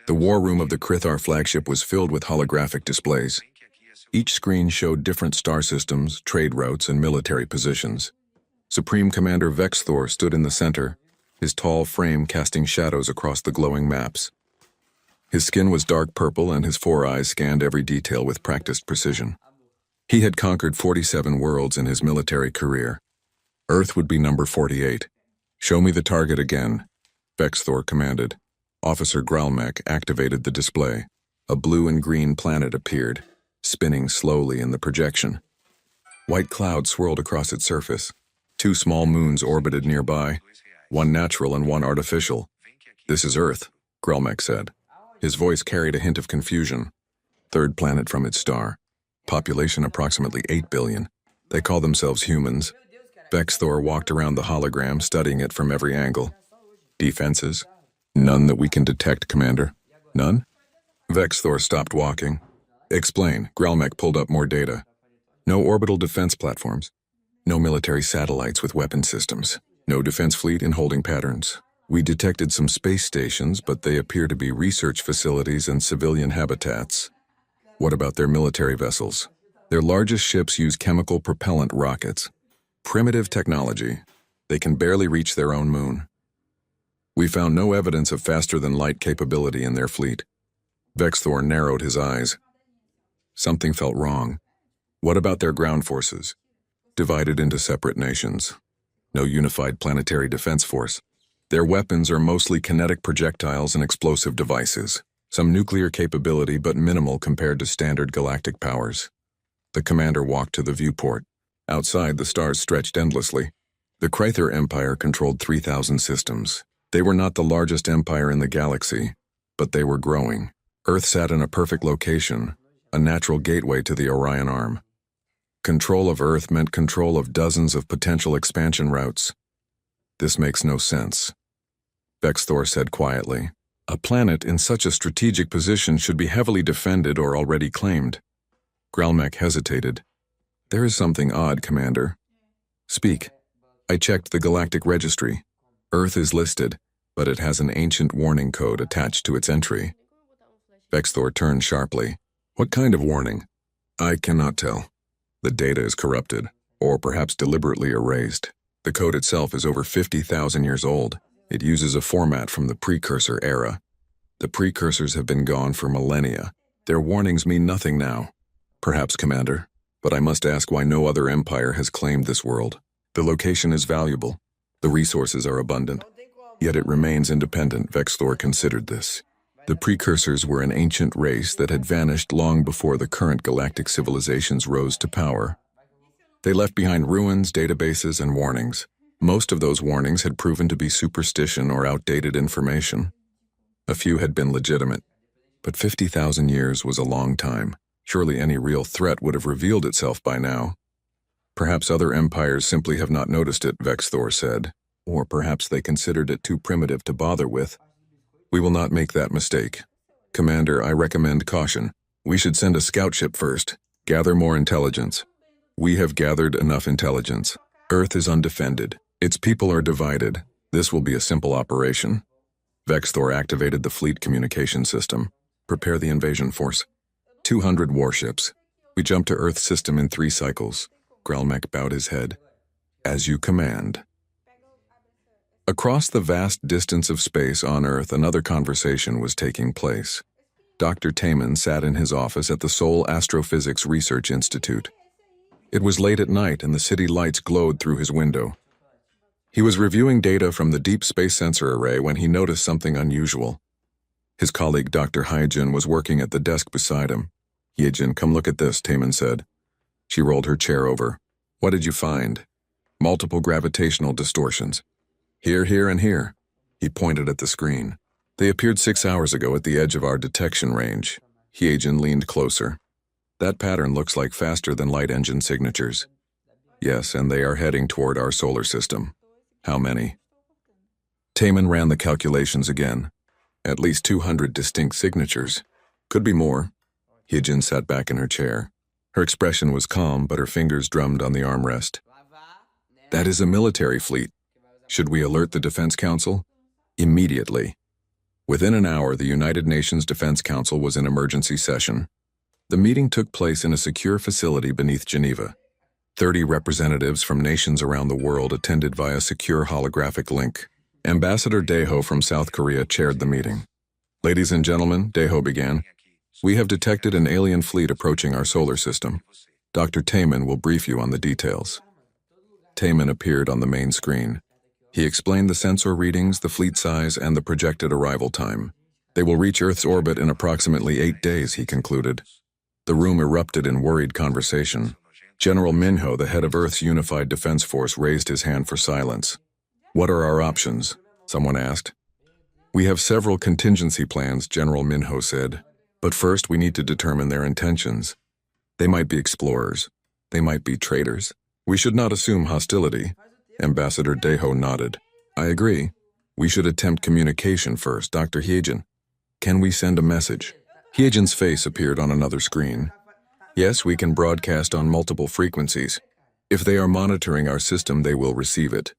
The war room of the Krithar flagship was filled with holographic displays. Each screen showed different star systems, trade routes, and military positions. Supreme Commander Vexthor stood in the center, his tall frame casting shadows across the glowing maps. His skin was dark purple and his four eyes scanned every detail with practiced precision. He had conquered 47 worlds in his military career. Earth would be number 48. "Show me the target again," Vexthor commanded. Officer Gralmech activated the display. A blue and green planet appeared, spinning slowly in the projection. White clouds swirled across its surface. Two small moons orbited nearby, one natural and one artificial. "This is Earth," Gralmech said. His voice carried a hint of confusion. "Third planet from its star. Population approximately 8 billion. They call themselves humans." Vexthor walked around the hologram, studying it from every angle. "Defenses? None that we can detect, Commander." "None?" Vexthor stopped walking. "Explain." Gralmech pulled up more data. "No orbital defense platforms. No military satellites with weapon systems. No defense fleet in holding patterns. We detected some space stations, but they appear to be research facilities and civilian habitats." "What about their military vessels?" "Their largest ships use chemical propellant rockets. Primitive technology. They can barely reach their own moon. We found no evidence of faster-than-light capability in their fleet." Vexthor narrowed his eyes. Something felt wrong. "What about their ground forces?" "Divided into separate nations. No unified planetary defense force. Their weapons are mostly kinetic projectiles and explosive devices. Some nuclear capability, but minimal compared to standard galactic powers." The commander walked to the viewport. Outside, the stars stretched endlessly. The Krithar Empire controlled 3,000 systems. They were not the largest empire in the galaxy, but they were growing. Earth sat in a perfect location, a natural gateway to the Orion Arm. Control of Earth meant control of dozens of potential expansion routes. "This makes no sense," Vexthor said quietly. "A planet in such a strategic position should be heavily defended or already claimed." Gralmech hesitated. "There is something odd, Commander." "Speak." "I checked the galactic registry. Earth is listed, but it has an ancient warning code attached to its entry." Vexthor turned sharply. "What kind of warning?" "I cannot tell. The data is corrupted, or perhaps deliberately erased. The code itself is over 50,000 years old. It uses a format from the precursor era. The precursors have been gone for millennia. Their warnings mean nothing now." "Perhaps, Commander, but I must ask why no other empire has claimed this world. The location is valuable. The resources are abundant. Yet it remains independent." Vexthor considered this. The precursors were an ancient race that had vanished long before the current galactic civilizations rose to power. They left behind ruins, databases, and warnings. Most of those warnings had proven to be superstition or outdated information. A few had been legitimate, but 50,000 years was a long time. Surely any real threat would have revealed itself by now. "Perhaps other empires simply have not noticed it," Vexthor said. "Or perhaps they considered it too primitive to bother with. We will not make that mistake. Commander, I recommend caution. We should send a scout ship first. Gather more intelligence." "We have gathered enough intelligence. Earth is undefended. Its people are divided. This will be a simple operation." Vexthor activated the fleet communication system. "Prepare the invasion force. 200 warships. We jump to Earth's system in 3 cycles." Gralmech bowed his head. "As you command." Across the vast distance of space on Earth, another conversation was taking place. Dr. Taman sat in his office at the Seoul Astrophysics Research Institute. It was late at night and the city lights glowed through his window. He was reviewing data from the Deep Space Sensor Array when he noticed something unusual. His colleague Dr. Hyejin was working at the desk beside him. "Hyejin, come look at this," Taman said. She rolled her chair over. "What did you find?" "Multiple gravitational distortions. Here, here, and here." He pointed at the screen. "They appeared 6 hours ago at the edge of our detection range." Hyejin leaned closer. "That pattern looks like faster-than-light engine signatures." "Yes, and they are heading toward our solar system." "How many?" Taman ran the calculations again. "At least 200 distinct signatures. Could be more." Hyejin sat back in her chair. Her expression was calm, but her fingers drummed on the armrest. "That is a military fleet. Should we alert the Defense Council?" "Immediately." Within an hour, the United Nations Defense Council was in emergency session. The meeting took place in a secure facility beneath Geneva. 30 representatives from nations around the world attended via secure holographic link. Ambassador Daeho from South Korea chaired the meeting. Ladies and gentlemen, Daeho began, we have detected an alien fleet approaching our solar system. Dr. Taman will brief you on the details. Taman appeared on the main screen. He explained the sensor readings, the fleet size, and the projected arrival time. They will reach Earth's orbit in approximately 8 days, he concluded. The room erupted in worried conversation. General Minho, the head of Earth's Unified Defense Force, raised his hand for silence. What are our options? Someone asked. We have several contingency plans, General Minho said. But first, we need to determine their intentions. They might be explorers. They might be traitors. We should not assume hostility. Ambassador Daeho nodded. I agree. We should attempt communication first, Dr. Hyejin. Can we send a message? Hyejin's face appeared on another screen. Yes, we can broadcast on multiple frequencies. If they are monitoring our system, they will receive it.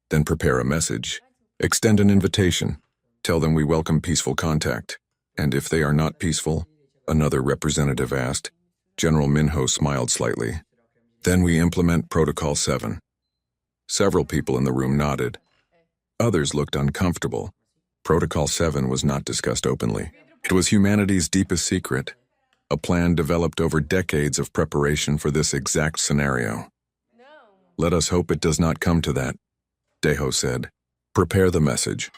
Then prepare a message. Extend an invitation. Tell them we welcome peaceful contact. And if they are not peaceful? Another representative asked. General Minho smiled slightly. Then we implement Protocol 7. Several people in the room nodded. Others looked uncomfortable. Protocol 7 was not discussed openly. It was humanity's deepest secret. A plan developed over decades of preparation for this exact scenario. Let us hope it does not come to that, Daeho said. Prepare the message.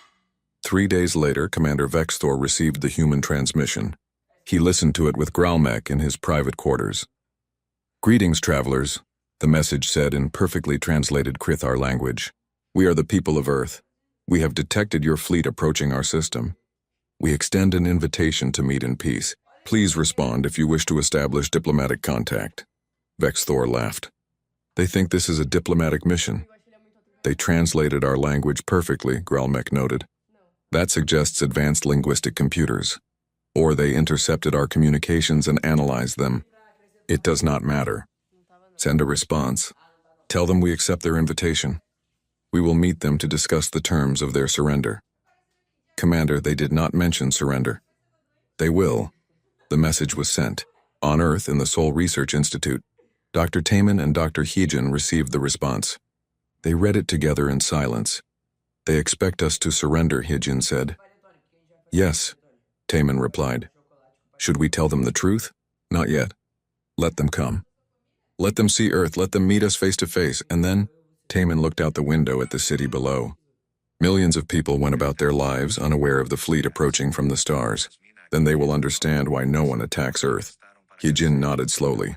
3 days later, Commander Vexthor received the human transmission. He listened to it with Gralmec in his private quarters. Greetings, travelers, the message said in perfectly translated Krithar language. We are the people of Earth. We have detected your fleet approaching our system. We extend an invitation to meet in peace. Please respond if you wish to establish diplomatic contact. Vexthor laughed. They think this is a diplomatic mission. They translated our language perfectly, Gralmec noted. That suggests advanced linguistic computers. Or they intercepted our communications and analyzed them. It does not matter. Send a response. Tell them we accept their invitation. We will meet them to discuss the terms of their surrender. Commander, they did not mention surrender. They will. The message was sent. On Earth, in the Seoul Research Institute, Dr. Taman and Dr. Hyejin received the response. They read it together in silence. They expect us to surrender, Hyejin said. Yes, Taman replied. Should we tell them the truth? Not yet. Let them come. Let them see Earth, let them meet us face to face, and then, Taman looked out the window at the city below. Millions of people went about their lives unaware of the fleet approaching from the stars. Then they will understand why no one attacks Earth. Hyejin nodded slowly.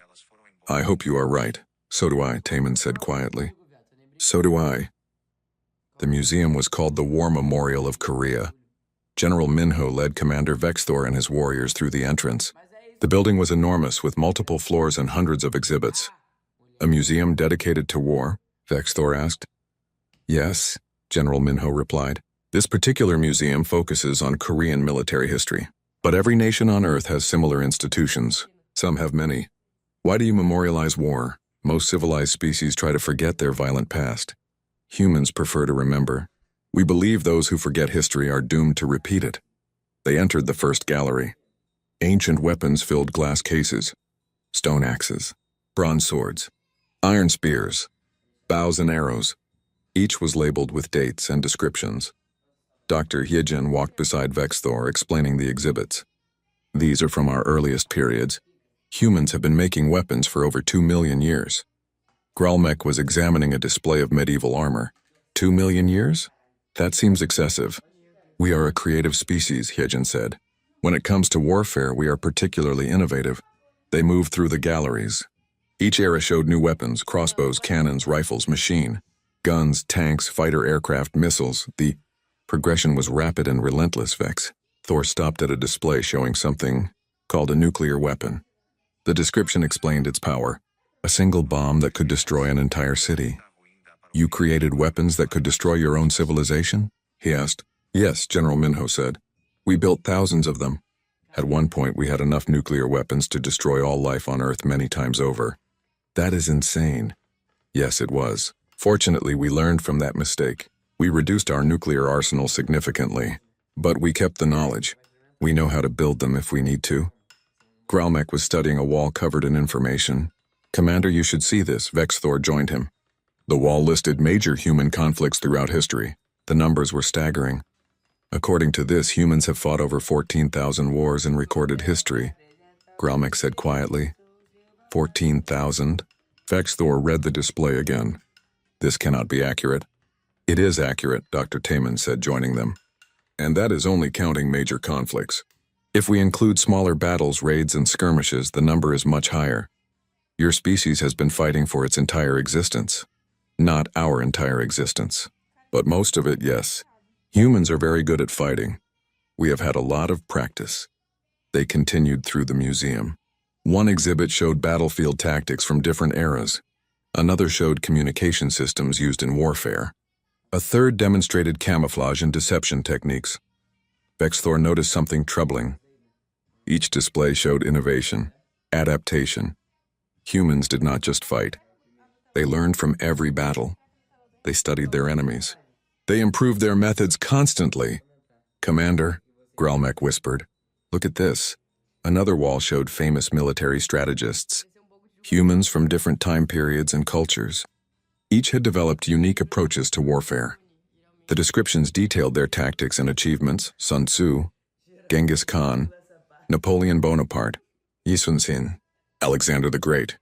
I hope you are right. So do I, Taman said quietly. So do I. The museum was called the War Memorial of Korea. General Minho led Commander Vexthor and his warriors through the entrance. The building was enormous with multiple floors and hundreds of exhibits. A museum dedicated to war? Vexthor asked. Yes, General Minho replied. This particular museum focuses on Korean military history. But every nation on Earth has similar institutions. Some have many. Why do you memorialize war? Most civilized species try to forget their violent past. Humans prefer to remember. We believe those who forget history are doomed to repeat it. They entered the first gallery. Ancient weapons filled glass cases. Stone axes, bronze swords, iron spears, bows and arrows. Each was labeled with dates and descriptions. Dr. Hyejin walked beside Vexthor, explaining the exhibits. These are from our earliest periods. Humans have been making weapons for over 2 million years. Gralmec was examining a display of medieval armor. 2 million years? That seems excessive. We are a creative species, Hyejin said. When it comes to warfare, we are particularly innovative. They moved through the galleries. Each era showed new weapons, crossbows, cannons, rifles, machine, guns, tanks, fighter aircraft, missiles. The progression was rapid and relentless, Vex. Thor stopped at a display showing something called a nuclear weapon. The description explained its power. A single bomb that could destroy an entire city. You created weapons that could destroy your own civilization? He asked. Yes, General Minho said. We built thousands of them. At one point, we had enough nuclear weapons to destroy all life on Earth many times over. That is insane. Yes, it was. Fortunately, we learned from that mistake. We reduced our nuclear arsenal significantly. But we kept the knowledge. We know how to build them if we need to. Gralmec was studying a wall covered in information. Commander, you should see this. Vexthor joined him. The wall listed major human conflicts throughout history. The numbers were staggering. According to this, humans have fought over 14,000 wars in recorded history. Gralmec said quietly. 14,000? Vexthor read the display again. This cannot be accurate. It is accurate, Dr. Taman said, joining them. And that is only counting major conflicts. If we include smaller battles, raids, and skirmishes, the number is much higher. Your species has been fighting for its entire existence. Not our entire existence. But most of it, yes. Humans are very good at fighting. We have had a lot of practice. They continued through the museum. One exhibit showed battlefield tactics from different eras. Another showed communication systems used in warfare. A third demonstrated camouflage and deception techniques. Vexthor noticed something troubling. Each display showed innovation, adaptation. Humans did not just fight. They learned from every battle. They studied their enemies. They improved their methods constantly. Commander, Gralmec whispered, look at this. Another wall showed famous military strategists. Humans from different time periods and cultures. Each had developed unique approaches to warfare. The descriptions detailed their tactics and achievements: Sun Tzu, Genghis Khan, Napoleon Bonaparte, Yi Sun Sin, Alexander the Great.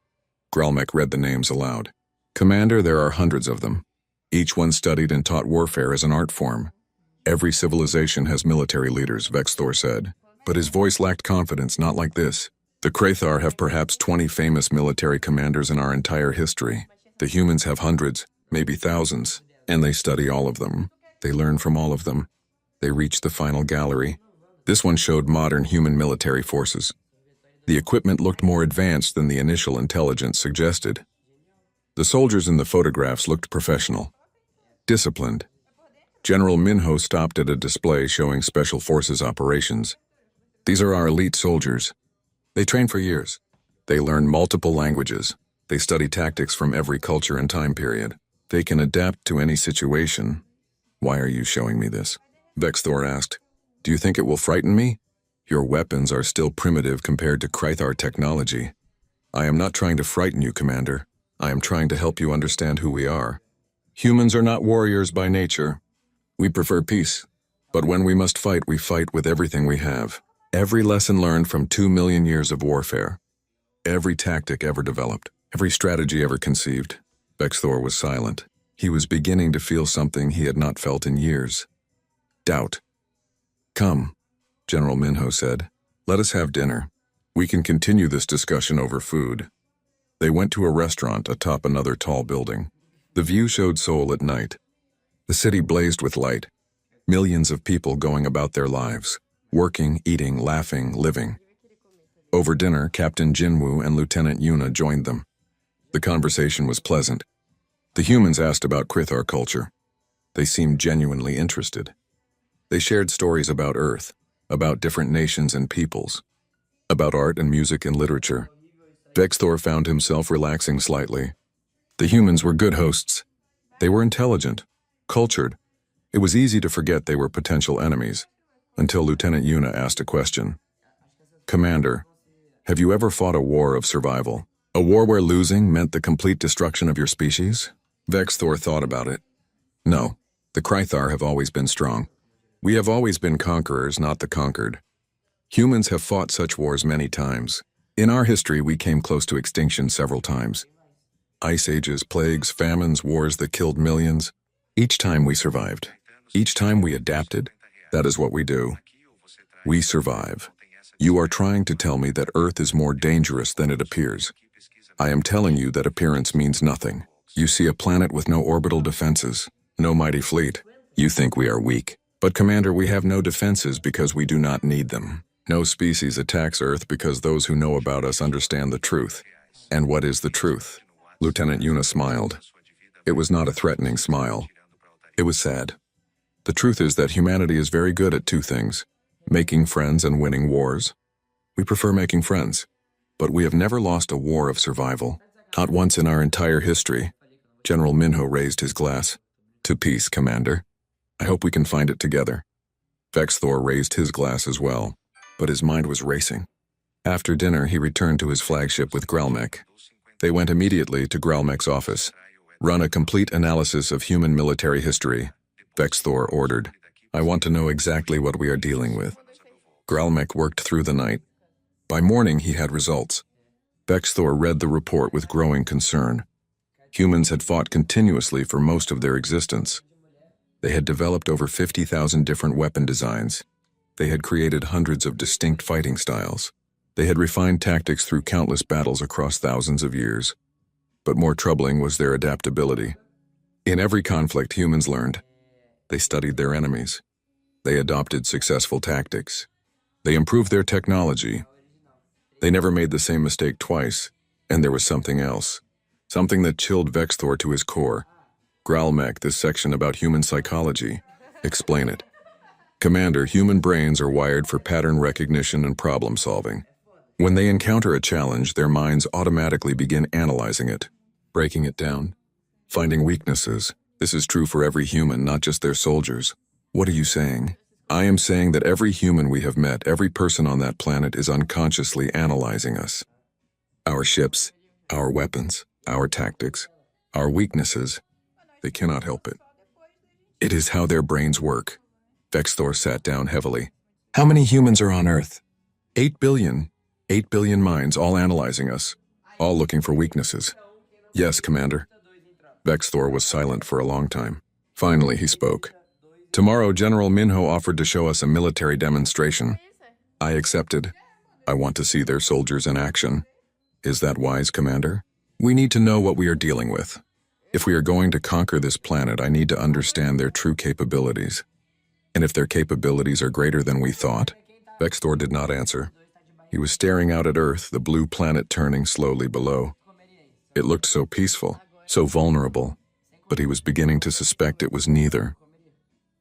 Gralmec read the names aloud. Commander, there are hundreds of them. Each one studied and taught warfare as an art form. Every civilization has military leaders, Vexthor said. But his voice lacked confidence, not like this. The Krathar have perhaps 20 famous military commanders in our entire history. The humans have hundreds, maybe thousands, and they study all of them. They learn from all of them. They reach the final gallery. This one showed modern human military forces. The equipment looked more advanced than the initial intelligence suggested. The soldiers in the photographs looked professional, disciplined. General Minho stopped at a display showing Special Forces operations. These are our elite soldiers. They train for years. They learn multiple languages. They study tactics from every culture and time period. They can adapt to any situation. Why are you showing me this? Vexthor asked. Do you think it will frighten me? Your weapons are still primitive compared to Krathar technology. I am not trying to frighten you, Commander. I am trying to help you understand who we are. Humans are not warriors by nature. We prefer peace. But when we must fight, we fight with everything we have. Every lesson learned from 2 million years of warfare. Every tactic ever developed. Every strategy ever conceived. Vexthor was silent. He was beginning to feel something he had not felt in years. Doubt. Come, General Minho said. Let us have dinner. We can continue this discussion over food. They went to a restaurant atop another tall building. The view showed Seoul at night. The city blazed with light. Millions of people going about their lives. Working, eating, laughing, living. Over dinner, Captain Jinwoo and Lieutenant Yuna joined them. The conversation was pleasant. The humans asked about Krathar culture. They seemed genuinely interested. They shared stories about Earth, about different nations and peoples, about art and music and literature. Vexthor found himself relaxing slightly. The humans were good hosts. They were intelligent, cultured. It was easy to forget they were potential enemies, until Lieutenant Yuna asked a question. Commander, have you ever fought a war of survival? A war where losing meant the complete destruction of your species? Vexthor thought about it. No, the Krathar have always been strong. We have always been conquerors, not the conquered. Humans have fought such wars many times. In our history, we came close to extinction several times. Ice ages, plagues, famines, wars that killed millions. Each time we survived. Each time we adapted. That is what we do. We survive. You are trying to tell me that Earth is more dangerous than it appears. I am telling you that appearance means nothing. You see a planet with no orbital defenses, no mighty fleet. You think we are weak. But Commander, we have no defenses because we do not need them. No species attacks Earth because those who know about us understand the truth. And what is the truth? Lieutenant Yuna smiled. It was not a threatening smile. It was sad. The truth is that humanity is very good at two things: making friends and winning wars. We prefer making friends, but we have never lost a war of survival. Not once in our entire history. General Minho raised his glass. To peace, Commander. I hope we can find it together. Vexthor raised his glass as well, but his mind was racing. After dinner, he returned to his flagship with Gralmech. They went immediately to Gralmech's office. "Run a complete analysis of human military history," Vexthor ordered. "I want to know exactly what we are dealing with." Gralmech worked through the night. By morning, he had results. Vexthor read the report with growing concern. Humans had fought continuously for most of their existence. They had developed over 50,000 different weapon designs. They had created hundreds of distinct fighting styles. They had refined tactics through countless battles across thousands of years. But more troubling was their adaptability. In every conflict, humans learned. They studied their enemies. They adopted successful tactics. They improved their technology. They never made the same mistake twice, and there was something else. Something that chilled Vexthor to his core. "Gralmech, this section about human psychology. Explain it." "Commander, human brains are wired for pattern recognition and problem solving. When they encounter a challenge, their minds automatically begin analyzing it, breaking it down, finding weaknesses. This is true for every human, not just their soldiers." "What are you saying?" "I am saying that every human we have met, every person on that planet is unconsciously analyzing us. Our ships, our weapons, our tactics, our weaknesses. They cannot help it. It is how their brains work." Vexthor sat down heavily. "How many humans are on Earth?" 8 billion. 8 billion minds, all analyzing us, all looking for weaknesses." "Yes, Commander." Vexthor was silent for a long time. Finally, he spoke. "Tomorrow, General Minho offered to show us a military demonstration. I accepted. I want to see their soldiers in action. Is that wise, Commander? We need to know what we are dealing with. If we are going to conquer this planet, I need to understand their true capabilities. And if their capabilities are greater than we thought." Vexthor did not answer. He was staring out at Earth, the blue planet turning slowly below. It looked so peaceful, so vulnerable, but he was beginning to suspect it was neither.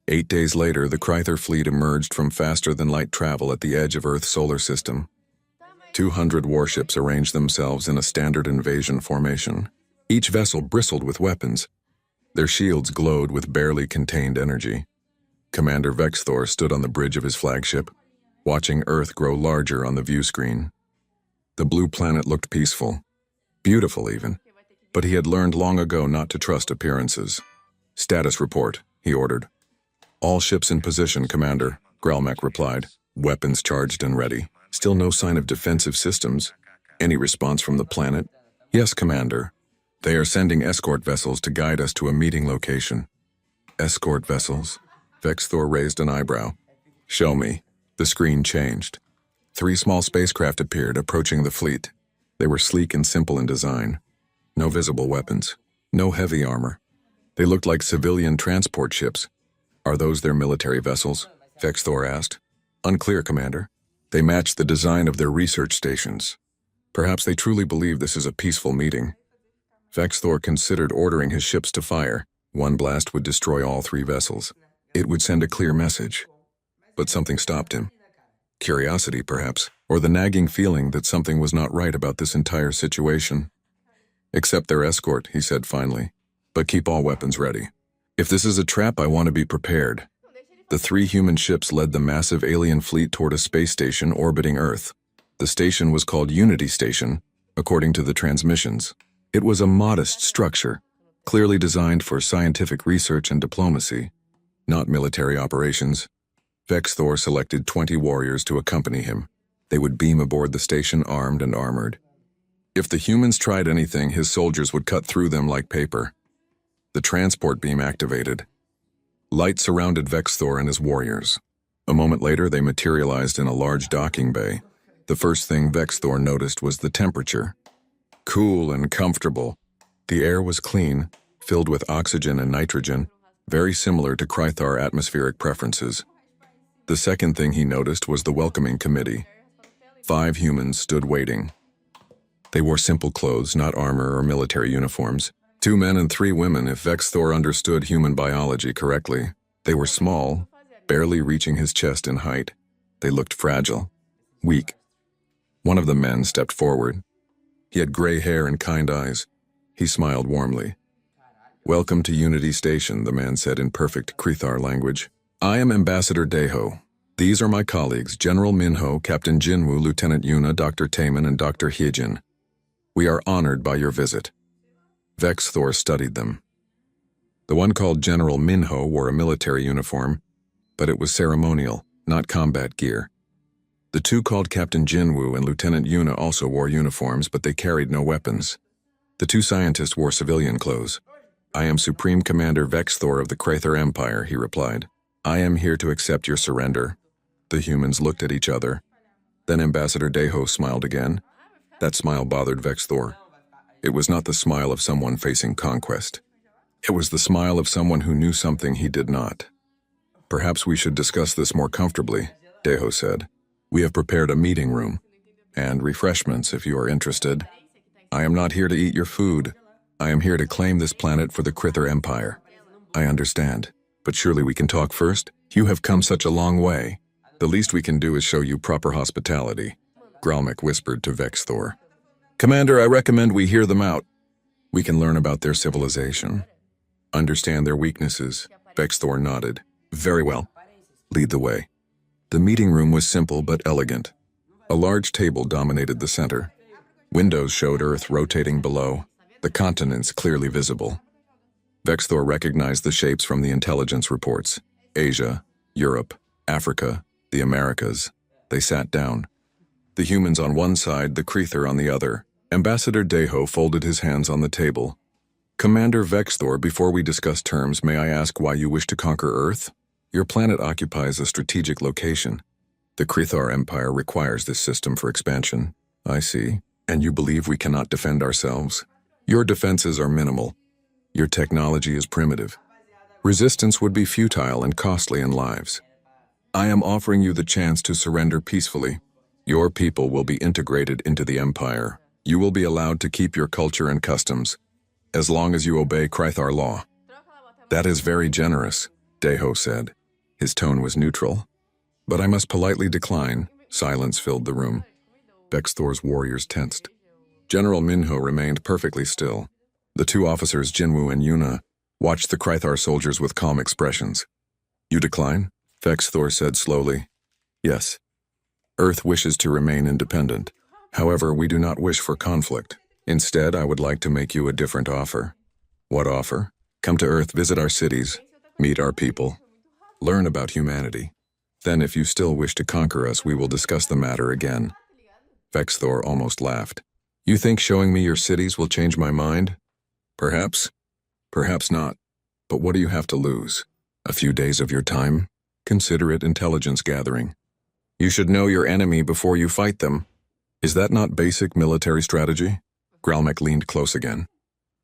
8 days later, the Krythor fleet emerged from faster-than-light travel at the edge of Earth's solar system. 200 warships arranged themselves in a standard invasion formation. Each vessel bristled with weapons. Their shields glowed with barely contained energy. Commander Vexthor stood on the bridge of his flagship, watching Earth grow larger on the view screen. The blue planet looked peaceful, beautiful even, but he had learned long ago not to trust appearances. "Status report," he ordered. "All ships in position, Commander," Gralmech replied. "Weapons charged and ready. Still no sign of defensive systems. Any response from the planet?" "Yes, Commander. They are sending escort vessels to guide us to a meeting location." "Escort vessels?" Vexthor raised an eyebrow. "Show me." The screen changed. 3 small spacecraft appeared, approaching the fleet. They were sleek and simple in design. No visible weapons. No heavy armor. They looked like civilian transport ships. "Are those their military vessels?" Vexthor asked. "Unclear, Commander. They match the design of their research stations. Perhaps they truly believe this is a peaceful meeting." Vexthor considered ordering his ships to fire. One blast would destroy all 3 vessels. It would send a clear message. But something stopped him. Curiosity, perhaps, or the nagging feeling that something was not right about this entire situation. "Accept their escort," he said finally, "but keep all weapons ready. If this is a trap, I want to be prepared." The 3 human ships led the massive alien fleet toward a space station orbiting Earth. The station was called Unity Station, according to the transmissions. It was a modest structure, clearly designed for scientific research and diplomacy, not military operations. Vexthor selected 20 warriors to accompany him. They would beam aboard the station armed and armored. If the humans tried anything, his soldiers would cut through them like paper. The transport beam activated. Light surrounded Vexthor and his warriors. A moment later, they materialized in a large docking bay. The first thing Vexthor noticed was the temperature. Cool and comfortable. The air was clean, filled with oxygen and nitrogen, very similar to Krythor atmospheric preferences. The second thing he noticed was the welcoming committee. 5 humans stood waiting. They wore simple clothes, not armor or military uniforms. 2 men and 3 women, if Vexthor understood human biology correctly. They were small, barely reaching his chest in height. They looked fragile, weak. One of the men stepped forward. He had gray hair and kind eyes. He smiled warmly. "Welcome to Unity Station," the man said in perfect Krythor language. I am Ambassador Deho. These are my colleagues, General Minho, Captain Jinwoo, Lieutenant Yuna, Dr. Taemin, and Dr. Hyejin. We are honored by your visit. Vex Thor studied them. The one called General Minho wore a military uniform, but it was ceremonial, not combat gear. The two called Captain Jinwoo and Lieutenant Yuna also wore uniforms, but they carried no weapons. The two scientists wore civilian clothes. I am Supreme Commander Vex Thor of the Krather Empire, he replied. I am here to accept your surrender. The humans looked at each other. Then Ambassador Deho smiled again. That smile bothered Vex Thor. It was not the smile of someone facing conquest. It was the smile of someone who knew something he did not. Perhaps we should discuss this more comfortably, Deho said. We have prepared a meeting room and refreshments if you are interested. I am not here to eat your food. I am here to claim this planet for the Krather Empire. I understand, but surely we can talk first? You have come such a long way. The least we can do is show you proper hospitality, Gralmec whispered to Vex Thor. Commander, I recommend we hear them out. We can learn about their civilization. Understand their weaknesses. Vex Thor nodded. Very well. Lead the way. The meeting room was simple but elegant. A large table dominated the center. Windows showed Earth rotating below, the continents clearly visible. Vex Thor recognized the shapes from the intelligence reports. Asia, Europe, Africa, the Americas. They sat down. The humans on one side, the Krather on the other. Ambassador Deho folded his hands on the table. Commander Vex Thor, before we discuss terms, may I ask why you wish to conquer Earth? Your planet occupies a strategic location. The Krather Empire requires this system for expansion. I see. And you believe we cannot defend ourselves? Your defenses are minimal. Your technology is primitive. Resistance would be futile and costly in lives. I am offering you the chance to surrender peacefully. Your people will be integrated into the Empire. You will be allowed to keep your culture and customs, as long as you obey Krather law. That is very generous, Deho said. His tone was neutral. But I must politely decline. Silence filled the room. Vex Thor's warriors tensed. General Minho remained perfectly still. The two officers, Jinwoo and Yuna, watched the Krather soldiers with calm expressions. You decline? Vex Thor said slowly. Yes. Earth wishes to remain independent. However, we do not wish for conflict. Instead, I would like to make you a different offer. What offer? Come to Earth, visit our cities, meet our people, learn about humanity. Then if you still wish to conquer us, we will discuss the matter again. Vex Thor almost laughed. You think showing me your cities will change my mind? Perhaps. Perhaps not. But what do you have to lose? A few days of your time? Consider it intelligence gathering. You should know your enemy before you fight them. Is that not basic military strategy? Gralmec leaned close again.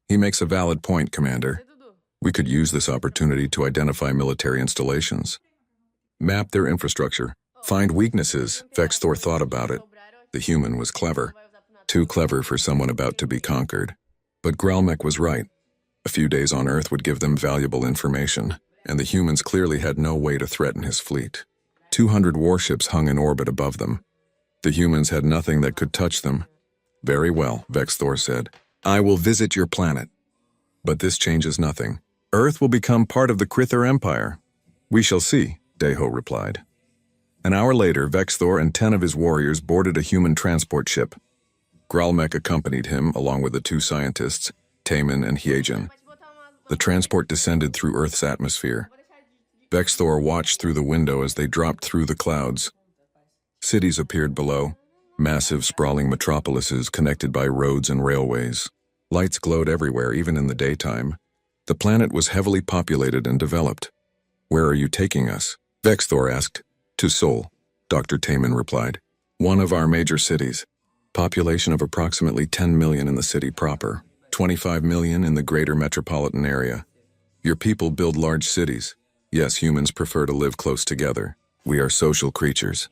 He makes a valid point, Commander. We could use this opportunity to identify military installations. Map their infrastructure. Find weaknesses. Vex Thor thought about it. The human was clever. Too clever for someone about to be conquered. But Gralmec was right. A few days on Earth would give them valuable information, and the humans clearly had no way to threaten his fleet. 200 warships hung in orbit above them. The humans had nothing that could touch them. Very well, Vex Thor said. I will visit your planet. But this changes nothing. Earth will become part of the Krather Empire. We shall see, Deho replied. An hour later, Vex Thor and 10 of his warriors boarded a human transport ship. Gralmec accompanied him, along with the two scientists, Taemin and Hyejin. The transport descended through Earth's atmosphere. Vex Thor watched through the window as they dropped through the clouds. Cities appeared below, massive sprawling metropolises connected by roads and railways. Lights glowed everywhere, even in the daytime. The planet was heavily populated and developed. Where are you taking us? Vex Thor asked. To Seoul, Dr. Taemin replied. One of our major cities. Population of approximately 10 million in the city proper, 25 million in the greater metropolitan area. Your people build large cities. Yes, humans prefer to live close together. We are social creatures.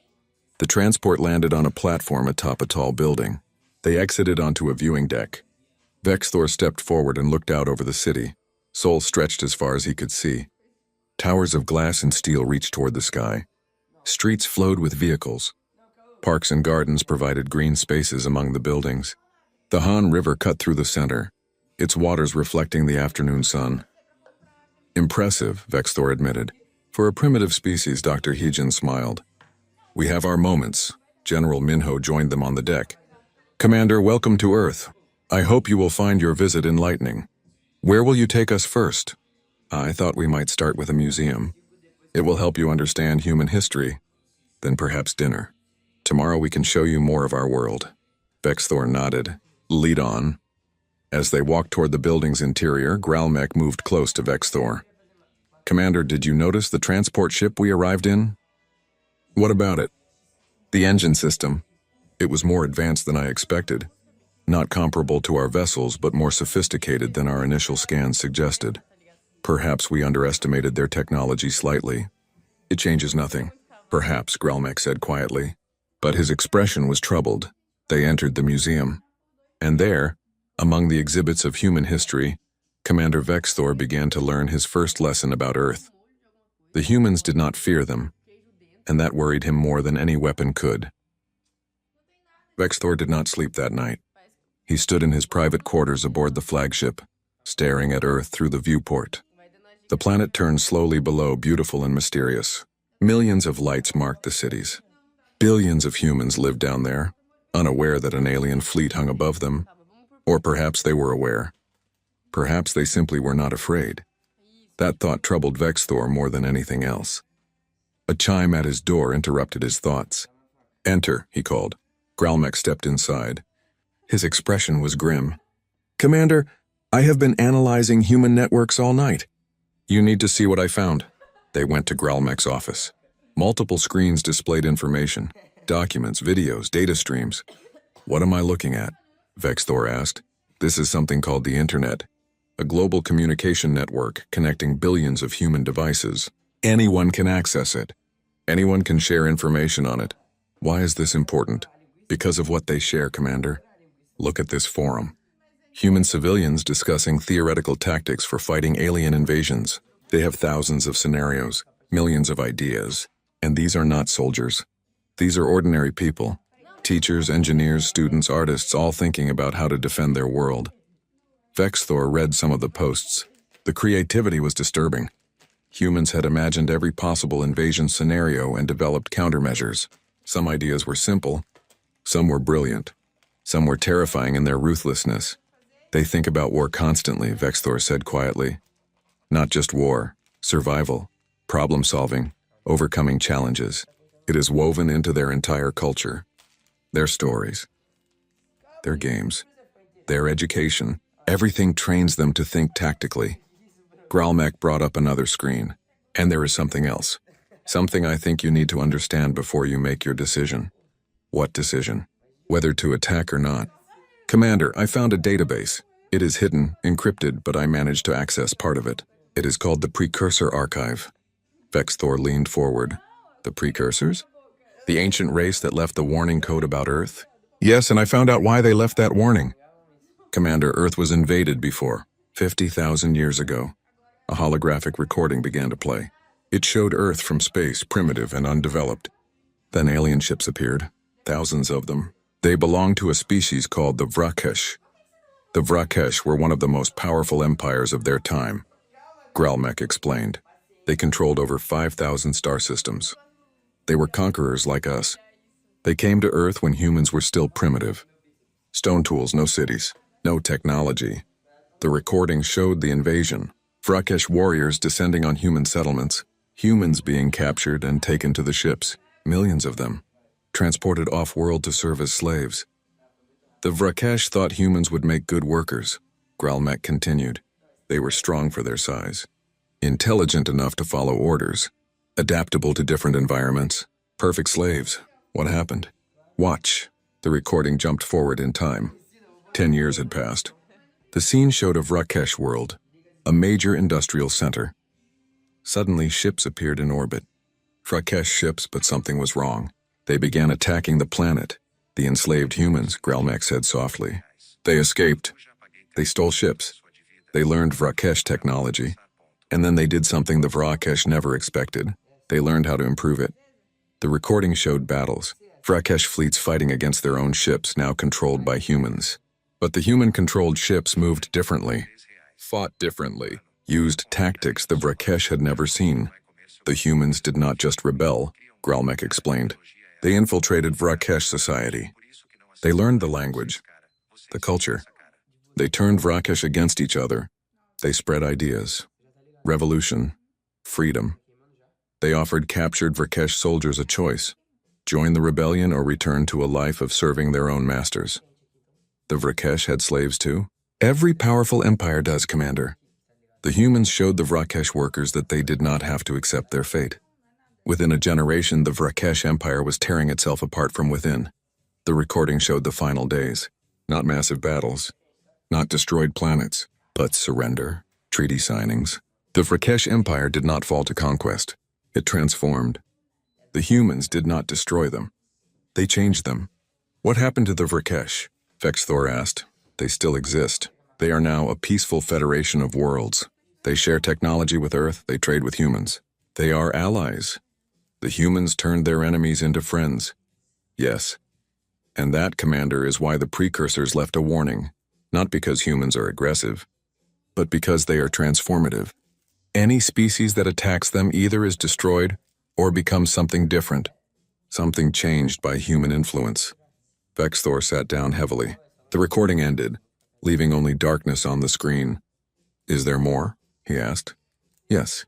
The transport landed on a platform atop a tall building. They exited onto a viewing deck. Vex Thor stepped forward and looked out over the city. Seoul stretched as far as he could see. Towers of glass and steel reached toward the sky. Streets flowed with vehicles. Parks and gardens provided green spaces among the buildings. The Han River cut through the center, its waters reflecting the afternoon sun. Impressive, Vex Thor admitted. For a primitive species, Dr. Heejin smiled. We have our moments. General Minho joined them on the deck. Commander, welcome to Earth. I hope you will find your visit enlightening. Where will you take us first? I thought we might start with a museum. It will help you understand human history. Then perhaps dinner. Tomorrow we can show you more of our world. Vexthor nodded. Lead on. As they walked toward the building's interior, Gralmech moved close to Vexthor. Commander, did you notice the transport ship we arrived in? What about it? The engine system. It was more advanced than I expected. Not comparable to our vessels, but more sophisticated than our initial scans suggested. Perhaps we underestimated their technology slightly. It changes nothing. Perhaps, Gralmech said quietly. But his expression was troubled. They entered the museum. And there, among the exhibits of human history, Commander Vexthor began to learn his first lesson about Earth. The humans did not fear them, and that worried him more than any weapon could. Vexthor did not sleep that night. He stood in his private quarters aboard the flagship, staring at Earth through the viewport. The planet turned slowly below, beautiful and mysterious. Millions of lights marked the cities. Billions of humans lived down there, unaware that an alien fleet hung above them. Or perhaps they were aware. Perhaps they simply were not afraid. That thought troubled Vexthor more than anything else. A chime at his door interrupted his thoughts. Enter, he called. Gralmech stepped inside. His expression was grim. Commander, I have been analyzing human networks all night. You need to see what I found. They went to Gralmech's office. Multiple screens displayed information, documents, videos, data streams. What am I looking at? Vexthor asked. This is something called the Internet, a global communication network connecting billions of human devices. Anyone can access it. Anyone can share information on it. Why is this important? Because of what they share, Commander. Look at this forum. Human civilians discussing theoretical tactics for fighting alien invasions. They have thousands of scenarios, millions of ideas, and these are not soldiers. These are ordinary people. Teachers, engineers, students, artists, all thinking about how to defend their world. Vexthor read some of the posts. The creativity was disturbing. Humans had imagined every possible invasion scenario and developed countermeasures. Some ideas were simple. Some were brilliant. Some were terrifying in their ruthlessness. They think about war constantly, Vexthor said quietly. Not just war, survival, problem-solving, overcoming challenges. It is woven into their entire culture. Their stories, their games, their education, everything trains them to think tactically. Gralmech brought up another screen. And there is something else. Something I think you need to understand before you make your decision. What decision? Whether to attack or not. Commander, I found a database. It is hidden, encrypted, but I managed to access part of it. It is called the Precursor Archive. Vexthor leaned forward. The Precursors? The ancient race that left the warning code about Earth? Yes, and I found out why they left that warning. Commander, Earth was invaded before, 50,000 years ago. A holographic recording began to play. It showed Earth from space, primitive and undeveloped. Then alien ships appeared, thousands of them. They belonged to a species called the Vrakesh. The Vrakesh were one of the most powerful empires of their time. Gralmech explained. They controlled over 5,000 star systems. They were conquerors like us. They came to Earth when humans were still primitive. Stone tools, no cities, no technology. The recording showed the invasion. Vrakesh warriors descending on human settlements, humans being captured and taken to the ships, millions of them, transported off-world to serve as slaves. The Vrakesh thought humans would make good workers. Gralmech continued. They were strong for their size, intelligent enough to follow orders, adaptable to different environments, perfect slaves. What happened? Watch. The recording jumped forward in time. 10 years had passed. The scene showed a Vrakesh world, a major industrial center. Suddenly, ships appeared in orbit. Vrakesh ships, but something was wrong. They began attacking the planet. The enslaved humans, Gralmech said softly. They escaped. They stole ships. They learned Vrakesh technology. And then they did something the Vrakesh never expected. They learned how to improve it. The recording showed battles. Vrakesh fleets fighting against their own ships, now controlled by humans. But the human-controlled ships moved differently, fought differently, used tactics the Vrakesh had never seen. The humans did not just rebel, Gralmec explained. They infiltrated Vrakesh society. They learned the language, the culture. They turned Vrakesh against each other. They spread ideas, revolution, freedom. They offered captured Vrakesh soldiers a choice: join the rebellion or return to a life of serving their own masters. The Vrakesh had slaves too? Every powerful empire does, Commander. The humans showed the Vrakesh workers that they did not have to accept their fate. Within a generation, the Vrakesh Empire was tearing itself apart from within. The recording showed the final days. Not massive battles, not destroyed planets, but surrender, treaty signings. The Vrakesh Empire did not fall to conquest. It transformed. The humans did not destroy them. They changed them. What happened to the Vrakesh? Vexthor asked. They still exist. They are now a peaceful federation of worlds. They share technology with Earth, they trade with humans. They are allies. The humans turned their enemies into friends. Yes. And that, Commander, is why the precursors left a warning. Not because humans are aggressive, but because they are transformative. Any species that attacks them either is destroyed or becomes something different, something changed by human influence. Vexthor sat down heavily. The recording ended, leaving only darkness on the screen. Is there more? He asked. Yes.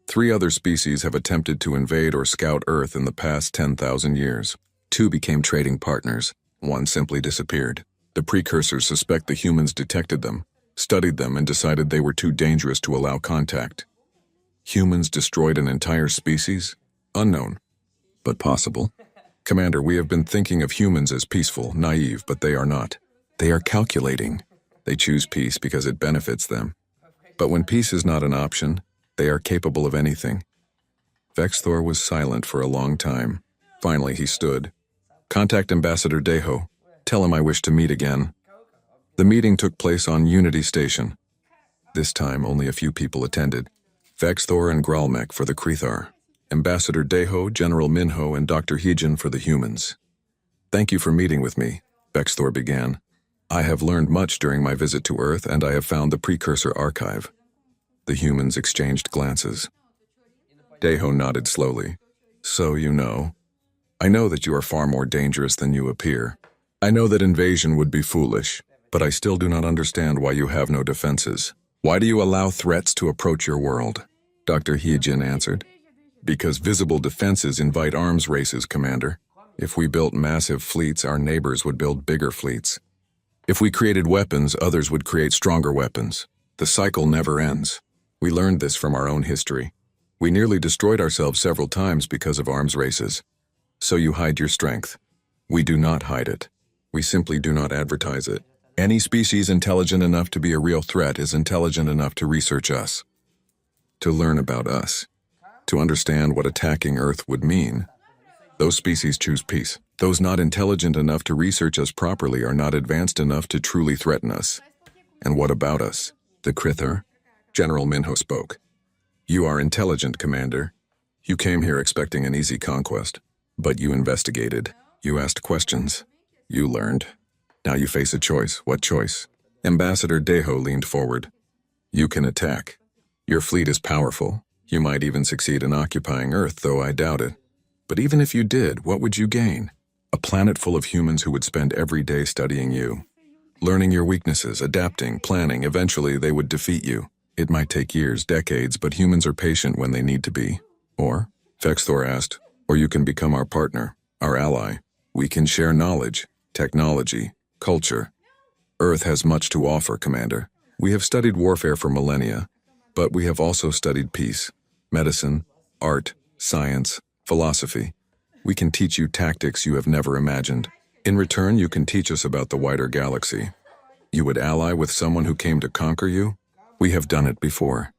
3 other species have attempted to invade or scout Earth in the past 10,000 years. 2 became trading partners. 1 simply disappeared. The precursors suspect the humans detected them, studied them, and decided they were too dangerous to allow contact. Humans destroyed an entire species? Unknown, but possible. Commander, we have been thinking of humans as peaceful, naive, but they are not. They are calculating. They choose peace because it benefits them. But when peace is not an option, they are capable of anything. Vexthor was silent for a long time. Finally, he stood. Contact Ambassador Deho. Tell him I wish to meet again. The meeting took place on Unity Station. This time, only a few people attended. Vexthor and Gralmec for the Krethar. Ambassador Deho, General Minho, and Dr. Heejin for the humans. Thank you for meeting with me, Vexthor began. I have learned much during my visit to Earth, and I have found the precursor archive. The humans exchanged glances. Deho nodded slowly. So you know. I know that you are far more dangerous than you appear. I know that invasion would be foolish, but I still do not understand why you have no defenses. Why do you allow threats to approach your world? Dr. Heejin answered. Because visible defenses invite arms races, Commander. If we built massive fleets, our neighbors would build bigger fleets. If we created weapons, others would create stronger weapons. The cycle never ends. We learned this from our own history. We nearly destroyed ourselves several times because of arms races. So you hide your strength. We do not hide it. We simply do not advertise it. Any species intelligent enough to be a real threat is intelligent enough to research us, to learn about us, to understand what attacking Earth would mean. Those species choose peace. Those not intelligent enough to research us properly are not advanced enough to truly threaten us. And what about us? The Krethar? General Minho spoke. You are intelligent, Commander. You came here expecting an easy conquest. But you investigated. You asked questions. You learned. Now you face a choice. What choice? Ambassador Deho leaned forward. You can attack. Your fleet is powerful. You might even succeed in occupying Earth, though I doubt it. But even if you did, what would you gain? A planet full of humans who would spend every day studying you, learning your weaknesses, adapting, planning. Eventually, they would defeat you. It might take years, decades, but humans are patient when they need to be. Or, Vexthor asked, or you can become our partner, our ally. We can share knowledge, technology, culture. Earth has much to offer, Commander. We have studied warfare for millennia, but we have also studied peace, medicine, art, science, philosophy. We can teach you tactics you have never imagined. In return, you can teach us about the wider galaxy. You would ally with someone who came to conquer you? We have done it before.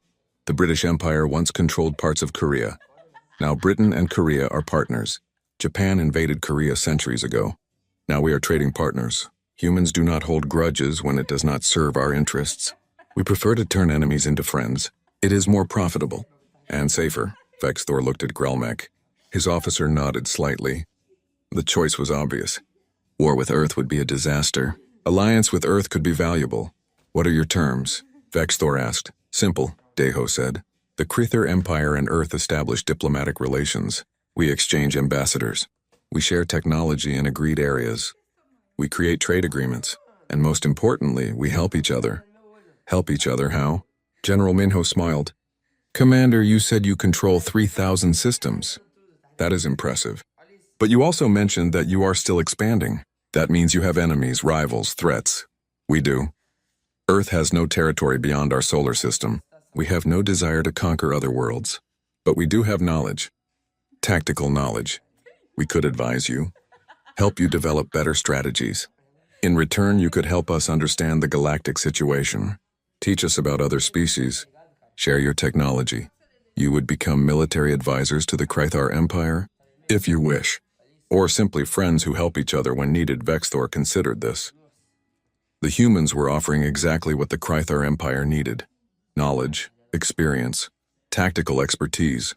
The British Empire once controlled parts of Korea. Now Britain and Korea are partners. Japan invaded Korea centuries ago. Now we are trading partners. Humans do not hold grudges when it does not serve our interests. We prefer to turn enemies into friends. It is more profitable and safer. Vexthor looked at Gralmec. His officer nodded slightly. The choice was obvious. War with Earth would be a disaster. Alliance with Earth could be valuable. What are your terms? Vexthor asked. Simple, Deho said. The Krither Empire and Earth established diplomatic relations. We exchange ambassadors. We share technology in agreed areas. We create trade agreements. And most importantly, we help each other. Help each other how? General Minho smiled. Commander, you said you control 3,000 systems. That is impressive. But you also mentioned that you are still expanding. That means you have enemies, rivals, threats. We do. Earth has no territory beyond our solar system. We have no desire to conquer other worlds. But we do have knowledge. Tactical knowledge. We could advise you. Help you develop better strategies. In return, you could help us understand the galactic situation. Teach us about other species. Share your technology. You would become military advisors to the Krither Empire, if you wish. Or simply friends who help each other when needed. Vexthor considered this. The humans were offering exactly what the Krither Empire needed. Knowledge, experience, tactical expertise.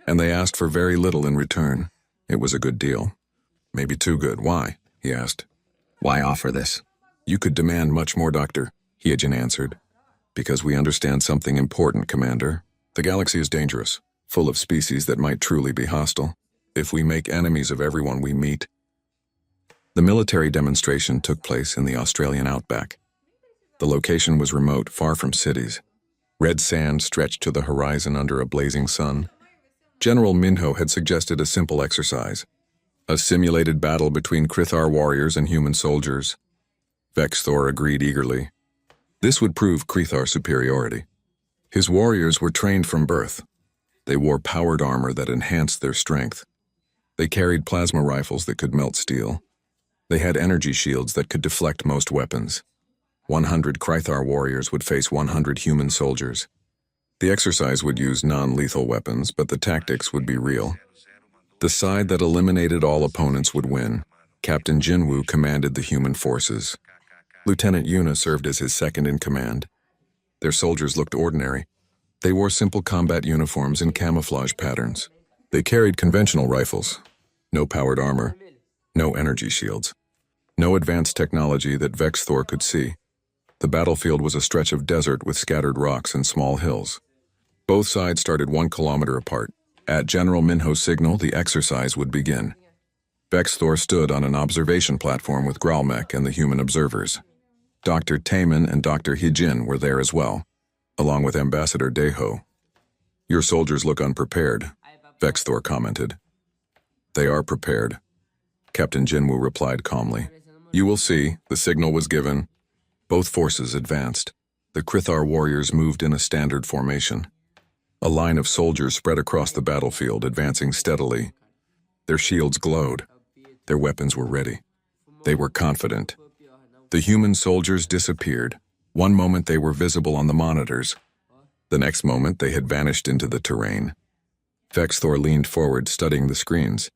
And they asked for very little in return. It was a good deal. Maybe too good. Why? He asked. Why offer this? You could demand much more, Doctor, Hyejin answered. Because we understand something important, Commander. The galaxy is dangerous, full of species that might truly be hostile. If we make enemies of everyone we meet. The military demonstration took place in the Australian outback. The location was remote, far from cities. Red sand stretched to the horizon under a blazing sun. General Minho had suggested a simple exercise. A simulated battle between Krither warriors and human soldiers. Vexthor agreed eagerly. This would prove Krither superiority. His warriors were trained from birth. They wore powered armor that enhanced their strength. They carried plasma rifles that could melt steel. They had energy shields that could deflect most weapons. 100 Krither warriors would face 100 human soldiers. The exercise would use non-lethal weapons, but the tactics would be real. The side that eliminated all opponents would win. Captain Jinwoo commanded the human forces. Lieutenant Yuna served as his second in command. Their soldiers looked ordinary. They wore simple combat uniforms and camouflage patterns. They carried conventional rifles. No powered armor. No energy shields. No advanced technology that Vexthor could see. The battlefield was a stretch of desert with scattered rocks and small hills. Both sides started 1 kilometer apart. At General Minho's signal, the exercise would begin. Vexthor stood on an observation platform with Gralmech and the human observers. Dr. Taemin and Dr. Hyejin were there as well, along with Ambassador Daeho. Your soldiers look unprepared, Vexthor commented. They are prepared, Captain Jinwoo replied calmly. You will see, the signal was given. Both forces advanced. The Krither warriors moved in a standard formation. A line of soldiers spread across the battlefield, advancing steadily. Their shields glowed. Their weapons were ready. They were confident. The human soldiers disappeared. One moment they were visible on the monitors. The next moment they had vanished into the terrain. Vexthor leaned forward, studying the screens.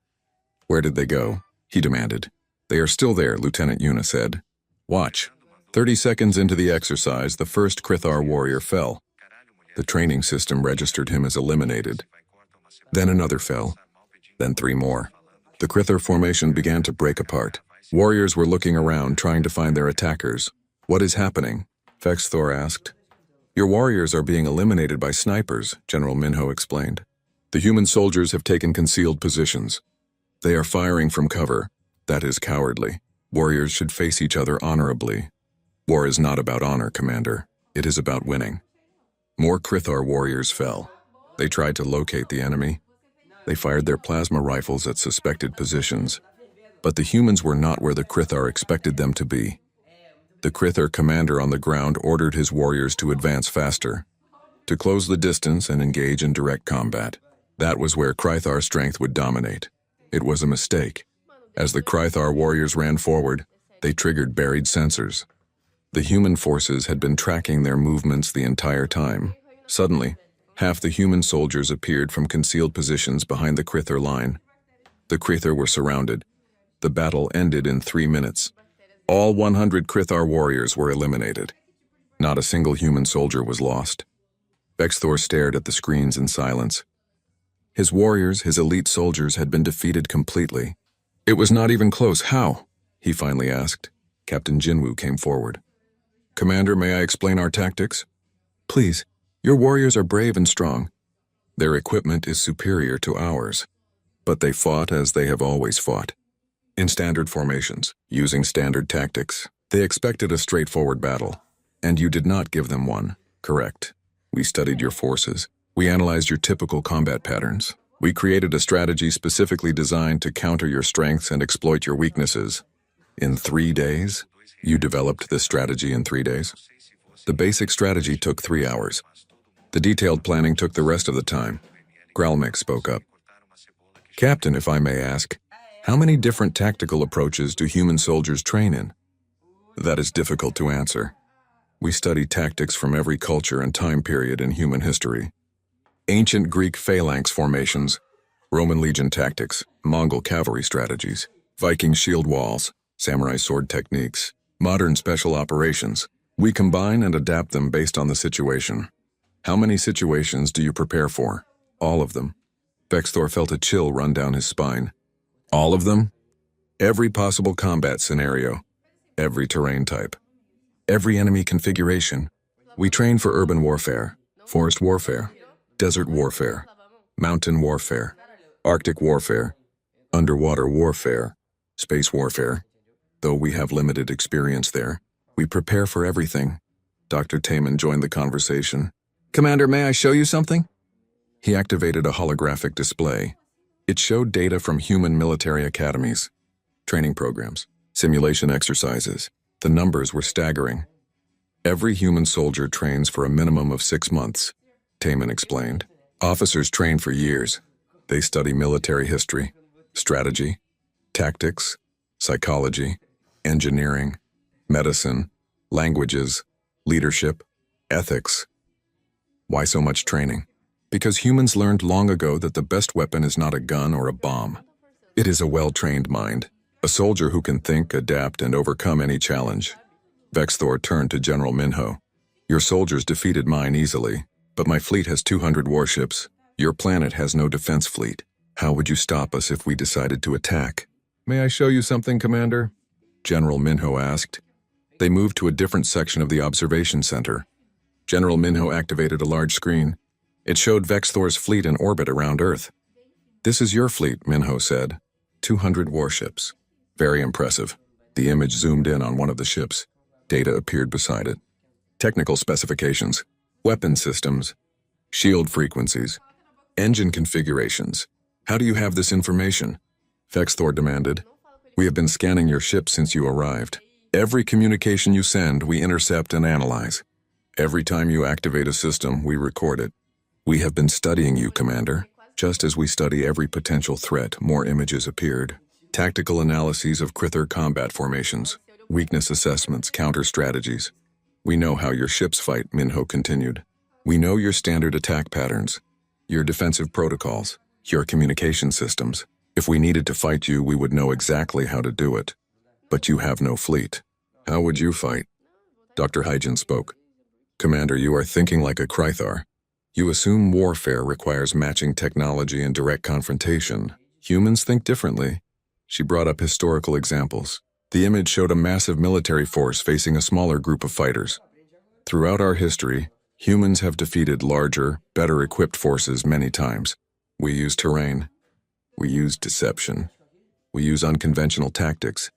Where did they go? He demanded. They are still there, Lieutenant Yuna said. Watch. 30 seconds into the exercise, the first Krither warrior fell. The training system registered him as eliminated. Then another fell. Then 3 more. The Krither formation began to break apart. Warriors were looking around, trying to find their attackers. What is happening? Vexthor asked. Your warriors are being eliminated by snipers, General Minho explained. The human soldiers have taken concealed positions. They are firing from cover. That is cowardly. Warriors should face each other honorably. War is not about honor, Commander. It is about winning. More Krither warriors fell. They tried to locate the enemy. They fired their plasma rifles at suspected positions. But the humans were not where the Krither expected them to be. The Krither commander on the ground ordered his warriors to advance faster, to close the distance and engage in direct combat. That was where Krither's strength would dominate. It was a mistake. As the Krither warriors ran forward, they triggered buried sensors. The human forces had been tracking their movements the entire time. Suddenly, half the human soldiers appeared from concealed positions behind the Krither line. The Krither were surrounded. The battle ended in 3 minutes. All 100 Krither warriors were eliminated. Not a single human soldier was lost. Vexthor stared at the screens in silence. His warriors, his elite soldiers, had been defeated completely. It was not even close. How? He finally asked. Captain Jinwoo came forward. Commander, may I explain our tactics? Please. Your warriors are brave and strong. Their equipment is superior to ours, but they fought as they have always fought. In standard formations, using standard tactics, they expected a straightforward battle, and you did not give them one. Correct. We studied your forces. We analyzed your typical combat patterns. We created a strategy specifically designed to counter your strengths and exploit your weaknesses. In 3 days? You developed this strategy in 3 days? The basic strategy took 3 hours. The detailed planning took the rest of the time. Gralmik spoke up. Captain, if I may ask, how many different tactical approaches do human soldiers train in? That is difficult to answer. We study tactics from every culture and time period in human history. Ancient Greek phalanx formations, Roman legion tactics, Mongol cavalry strategies, Viking shield walls, samurai sword techniques, modern special operations. We combine and adapt them based on the situation. How many situations do you prepare for? All of them. Vexthor felt a chill run down his spine. All of them? Every possible combat scenario. Every terrain type. Every enemy configuration. We train for urban warfare, forest warfare, desert warfare, mountain warfare, Arctic warfare, underwater warfare, space warfare. Though we have limited experience there, we prepare for everything. Dr. Taman joined the conversation. Commander, may I show you something? He activated a holographic display. It showed data from human military academies, training programs, simulation exercises. The numbers were staggering. Every human soldier trains for a minimum of 6 months, Taman explained. Officers train for years. They study military history, strategy, tactics, psychology, engineering, medicine, languages, leadership, ethics. Why so much training? Because humans learned long ago that the best weapon is not a gun or a bomb. It is a well-trained mind, a soldier who can think, adapt, and overcome any challenge. Vexthor turned to General Minho. Your soldiers defeated mine easily, but my fleet has 200 warships. Your planet has no defense fleet. How would you stop us if we decided to attack? May I show you something, Commander? General Minho asked. They moved to a different section of the observation center. General Minho activated a large screen. It showed Vexthor's fleet in orbit around Earth. This is your fleet, Minho said. 200 warships. Very impressive. The image zoomed in on one of the ships. Data appeared beside it. Technical specifications, weapon systems, shield frequencies, engine configurations. How do you have this information? Vexthor demanded. We have been scanning your ship since you arrived. Every communication you send, we intercept and analyze. Every time you activate a system, we record it. We have been studying you, Commander. Just as we study every potential threat, more images appeared. Tactical analyses of Krithur combat formations, weakness assessments, counter strategies. We know how your ships fight, Minho continued. We know your standard attack patterns, your defensive protocols, your communication systems. If we needed to fight you, we would know exactly how to do it. But you have no fleet. How would you fight? Dr. Hygen spoke. Commander, you are thinking like a Krythar. You assume warfare requires matching technology and direct confrontation. Humans think differently. She brought up historical examples. The image showed a massive military force facing a smaller group of fighters. Throughout our history, humans have defeated larger, better-equipped forces many times. We use terrain. We use deception. We use unconventional tactics.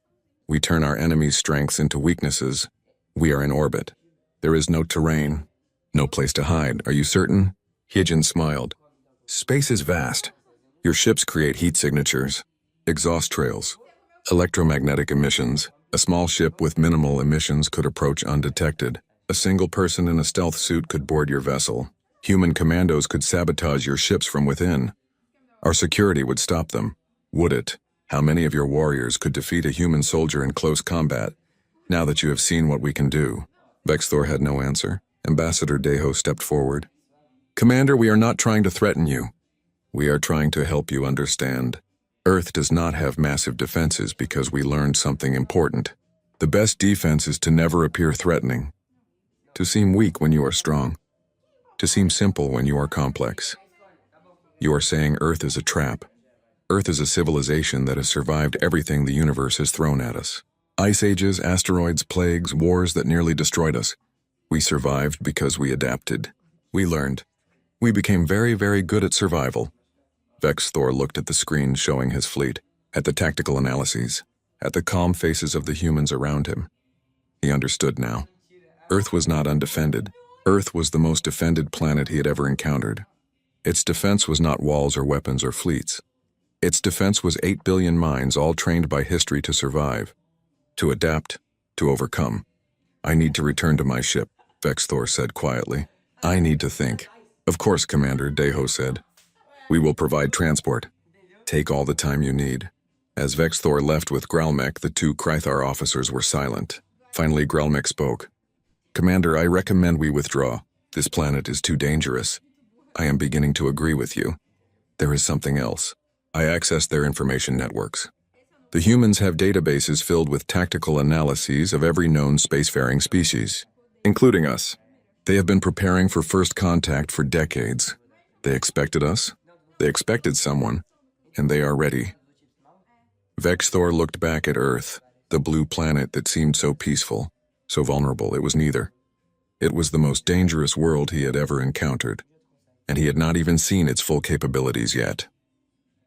We turn our enemy's strengths into weaknesses. We are in orbit. There is no terrain, no place to hide. Are you certain? Hygen smiled. Space is vast. Your ships create heat signatures, exhaust trails, electromagnetic emissions. A small ship with minimal emissions could approach undetected. A single person in a stealth suit could board your vessel. Human commandos could sabotage your ships from within. Our security would stop them. Would it? How many of your warriors could defeat a human soldier in close combat? Now that you have seen what we can do. Vexthor had no answer. Ambassador Deho stepped forward. Commander, we are not trying to threaten you. We are trying to help you understand. Earth does not have massive defenses because we learned something important. The best defense is to never appear threatening. To seem weak when you are strong. To seem simple when you are complex. You are saying Earth is a trap. Earth is a civilization that has survived everything the universe has thrown at us. Ice ages, asteroids, plagues, wars that nearly destroyed us. We survived because we adapted. We learned. We became very, very good at survival. Vex Thor looked at the screen showing his fleet, at the tactical analyses, at the calm faces of the humans around him. He understood now. Earth was not undefended. Earth was the most defended planet he had ever encountered. Its defense was not walls or weapons or fleets. Its defense was 8 billion minds all trained by history to survive, to adapt, to overcome. I need to return to my ship, Vex Thor said quietly. I need to think. Of course, Commander, Deho said. We will provide transport. Take all the time you need. As Vex Thor left with Gralmech, the two Krythar officers were silent. Finally, Gralmech spoke. Commander, I recommend we withdraw. This planet is too dangerous. I am beginning to agree with you. There is something else. I accessed their information networks. The humans have databases filled with tactical analyses of every known spacefaring species, including us. They have been preparing for first contact for decades. They expected us. They expected someone. And they are ready. Vex Thor looked back at Earth, the blue planet that seemed so peaceful, so vulnerable. It was neither. It was the most dangerous world he had ever encountered, and he had not even seen its full capabilities yet.